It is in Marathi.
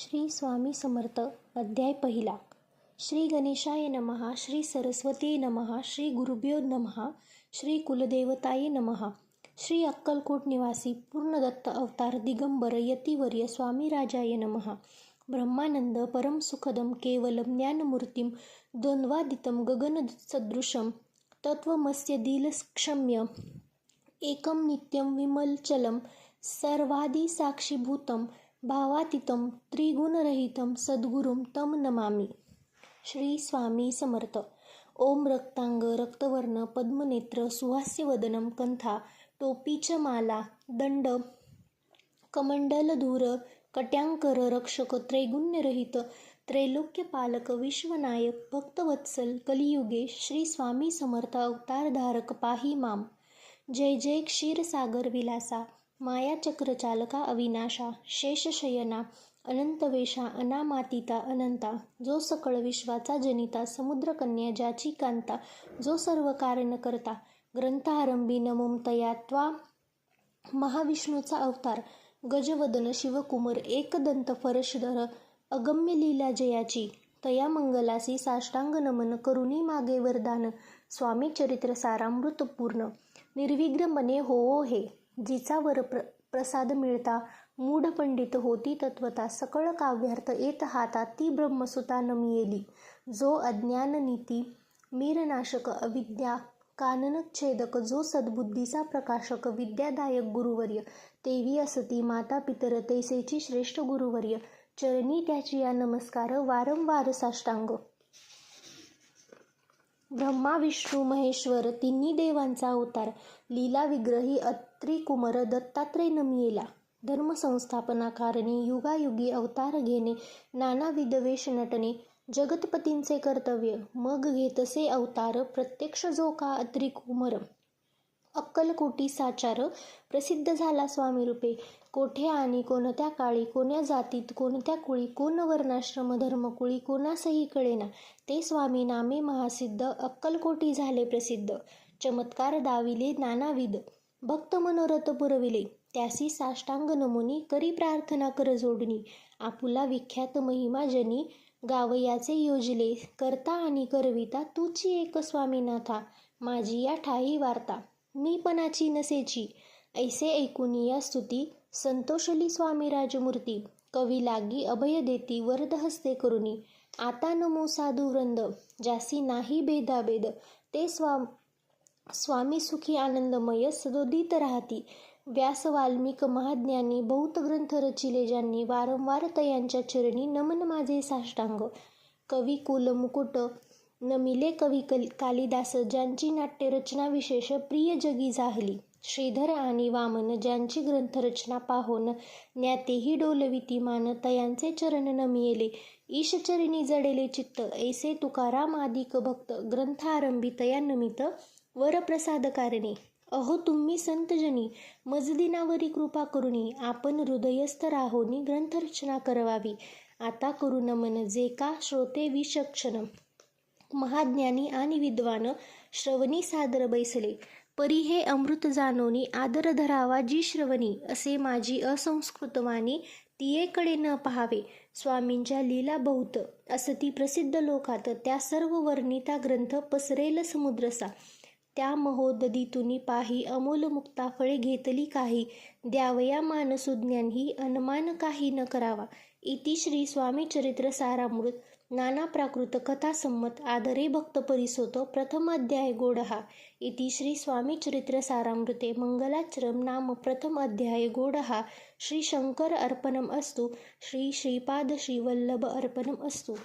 श्री स्वामी समर्थ. अध्याय पहिला. श्री गणेशाय नमः. श्री सरस्वती नमः. श्री गुरुभ्यो नमः. श्री कुलदेवताय नमः. श्री अक्कलकोट निवासी पूर्णदत्त अवतार दिगंबर यतिवर्य स्वामीराजाय नमः. ब्रह्मानंद परम सुखदम केवलम ज्ञानमूर्तिम द्वंद्वादितम गगनसदृशम तत्वमस्य दिलक्षम्य एकम नित्यम विमलचलम सर्वादि साक्षीभूतम भावातीतम त्रिगुणरहितम सद्गुरुम तम नमामि. श्री स्वामी समर्थ. ओम रक्तांग रक्तवर्ण पद्मनेत्र सुहास्यवदनम कंथा टोपीच माला दंड कमंडलधूर कट्यांकर रक्षक त्रैगुण्यरहित त्रैलोक्यपालक विश्वनायक भक्तवत्सल कलियुगे श्री स्वामी समर्थ अवतारधारक पाही माम. जय जय क्षीरसागर विलासा मायाचक्रचालका अविनाशा शेषशयना अनंतवेशा अनामातीता अनंता जो सकळ विश्वाचा जनिता समुद्रकन्या ज्याची कांता जो सर्व कारण करता ग्रंथारंभी नमोम तया त्वा महाविष्णूचा अवतार गजवदन शिवकुमार एकदंत फरशधर अगम्य लीला जयाची तया मंगलासी साष्टांग नमन करुणी मागे वरदान स्वामी चरित्र सारामृत पूर्ण निर्विघ्नपणे हो हे जिचा वर प्रसाद मिळता मूढ पंडित होती तत्वता सकळ काव्यार्थ येत हाता ती ब्रह्मसुता नमियेली जो अज्ञान नीती मीरनाशक अविद्या काननच्छेदक जो सद्बुद्धीचा प्रकाशक विद्यादायक गुरुवर्य तेवी असती माता पितर तैसेची श्रेष्ठ गुरुवर्य चरणी त्याची या नमस्कार वारंवार साष्टांग. ब्रह्मा विष्णू महेश्वर तिन्ही देवांचा अवतार लीला विग्रही अत्रिकुमार दत्तात्रय नमियेला धर्मसंस्थापनाकारणी युगायुगी अवतार घेणे नानाविध वेश नटणे जगतपतींचे कर्तव्य मग घेतसे अवतार प्रत्यक्ष जो का अत्रिकुमार अक्कलकोटी साचार प्रसिद्ध झाला स्वामी रूपे कोठे आणि कोणत्या काळी कोण्या जातीत कोणत्या कुळी कोण वर्णाश्रम धर्मकुळी कोणासही कळेना ते स्वामी नामे महासिद्ध अक्कलकोटी झाले प्रसिद्ध चमत्कार दाविले नानाविध भक्त मनोरथ पुरविले त्यासी साष्टांग नमुनी करी प्रार्थना कर जोडणी आपुला विख्यात महिमा जनी गावयाचे योजले करता आणि करविता तुची एक स्वामीनाथा माझी या ठाई वार्ता मी पणाची नसेची ऐसे ऐकून या स्तुती संतोषली स्वामी राजमूर्ती कवी लागी अभय देती वरद हस्ते करुणी आता नमो साधू वृंद जासी नाही भेदाभेद ते स्वामी सुखी आनंदमय सदोदित राहती व्यास वाल्मिक महाज्ञानी बहुत ग्रंथ रचिले ज्यांनी वारंवार तयांच्या चरणी नमन माझे साष्टांग. कवी कुल मुकुट नमिले कवी कालिदास ज्यांची नाट्यरचना विशेष प्रिय जगी जाहली श्रीधर आणि वामन ज्यांची ग्रंथरचना पाहोन ज्ञातेही डोलविती मान तयांचे चरण नमियेले ईशचरणी जडेले चित्त ऐसे तुकाराम आदिक भक्त ग्रंथारंभी तया नमित वरप्रसाद कारणे. अहो तुम्ही संतजनी मजदिनावरी कृपा करुणी आपण हृदयस्थ राहोनी ग्रंथरचना करवावी आता करू नमन जे का श्रोते विचक्षण महाज्ञानी आणि विद्वान श्रवणी सादर बैसले परी हे अमृत जानोनी आदर धरावा जी श्रवणी असे माझी असंस्कृतवाणी तियेकडे न पहावे स्वामींच्या लीला बहुत असती प्रसिद्ध लोकात त्या सर्व वर्णिता ग्रंथ पसरेल समुद्रसा त्या महोदधीतुनी पाही अमोल मुक्ता फळे घेतली काही द्यावया मानसुज्ञान ही अनुमान काही न करावा. इति श्री स्वामी चरित्र सारामृत नाना प्राकृत कथा संमत आदरे भक्त परिसोत प्रथम अध्याय गोडहा. इति श्री स्वामी चरित्र सारामृते मंगलाचरम नाम प्रथम अध्याय गोडहा. श्री शंकर अर्पणम अस्तु. श्री श्रीपाद श्री वल्लभ अर्पणम अस्तु.